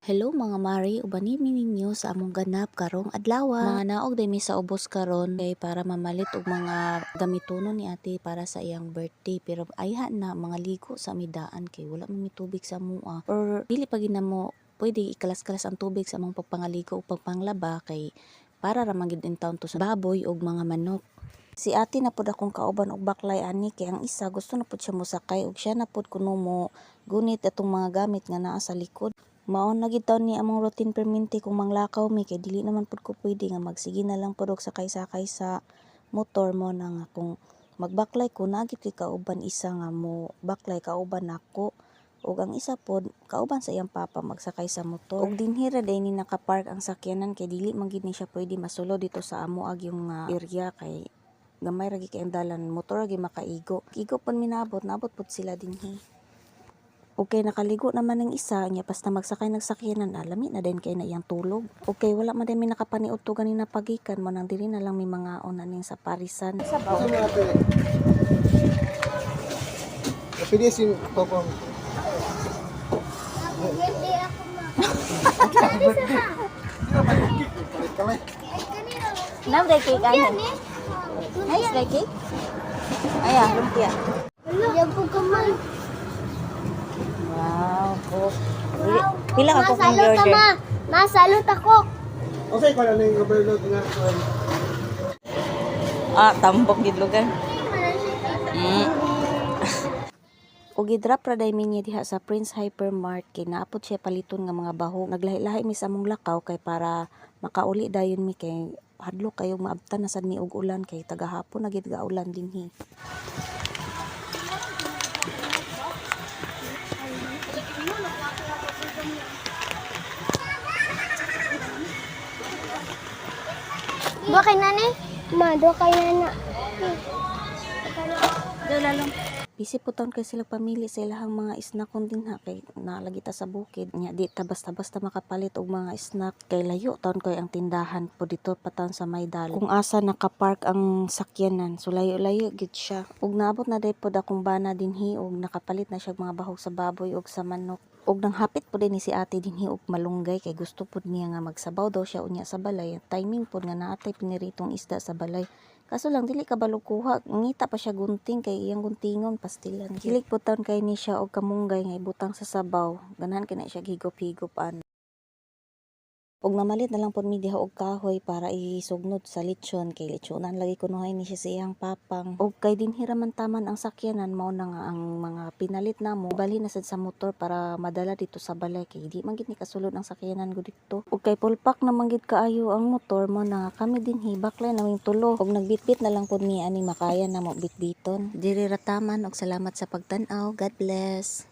Hello mga mari, ubanimi ninyo sa among ganap karong adlaw. Mga naog day mi sa ubos karon kay para mamalit og mga gamitonon ni ate para sa iyang birthday. Pero ayha na mga ligo sa midaan kay wala man mi tubig sa mua or dili pa ginamo pwede ikalas-kalas ang tubig sa among pagpangaligo o pagpanglaba kay para ra man gid in town to sa baboy og mga manok. Si ate na pud akong kauban og baklay ani kay ang isa gusto na pud siya mosakay og siya na pud kuno mo gunit atong mga gamit nga naa sa likod. Mao na gid taon ni among routine perminti kung manglakaw mi kay dili naman pud ko pwede nga magsige na lang pud og sakay-sakay sa motor mo na nga kung magbaklay ko nagit kay kauban isa nga mo baklay kauban nako ug ang isa pod kauban sa iyang papa magsakay sa motor. Ug dinhi ra day ni nakapark ang sakyanan kay dili man gid ni siya pwede masulod dito sa amo ag yung area kay gamay ra gid kay ang dalan motor ra gid makaigo. Igo pud minabot nabot pud sila dinhi. Okay, nakaligo naman ng isa niya basta magsakay nagsakyanan alami na din kay na iyang tulog. Okay, wala man din mi nakapaniud to ganina pagikan mo nang dili na lang mi mga on aning sa parisan. Sabaw. Sa mga ate. Pwede sin popong. Birthday ako ma. Kalay. Now day cake Yan eh. Nice day cake. Aya, lumpia. Yan po kamay. Wow, cook. Wow. Pila ka cook ng Masalot order? ma. Masalot ako. Okay, ko na ning overload nga. Tambok gid lugar. Og gidrop ra day mi niya diha sa Prince Hypermart kay naapod siya paliton nga mga baho. Naglahi-lahi mi sa among lakaw kay para makauli dayon mi kay hadlok kayo maabtan na sad ni og ulan kay tagahapon na gid ga ulan dinhi. Dua kay nani? Ma, dua kay nana. Busy po taon kay sila pamili sa ilahang mga snack kon dinha kay naalagi ta sa bukid nya di ta basta-basta makapalit og mga snack kay layo taon koy ang tindahan po dito pa taon sa Maydal. Kung asa nakapark ang sakyanan so layo-layo gid siya. Ug naabot na day pod akong bana dinhi og nakapalit na siya mga bahog sa baboy ug sa manok. Og nang hapit po din ni si ate dinhi og malunggay kay gusto pod niya nga magsabaw daw siya unya sa balay. Timing pod nga naatay piniritong isda sa balay. Kaso lang dili ka balukuha, ngita pa siya gunting kay iyang guntingon pastilan. Hilig po taon kay ni siya og kamunggay nga ibutang sa sabaw. Ganahan kay na siya higop-higopan. Og namalit na lang pod mi diha og kahoy para isugnod sa lechon kay lechonan lagi kunuhay ni siya sa iyang papang. Og kay dinhi ra man taman ang sakyanan mao na nga ang mga pinalit namo bali na sad sa motor para madala dito sa balay kay di man gid ni kasulod ang sakyanan go dito. Og kay pulpak na man gid kaayo ang motor mo na kami dinhi baklay naming tulo og nagbitbit na lang pod mi ani makaya na mo bitbiton. Diri ra taman og salamat sa pagtan-aw. God bless.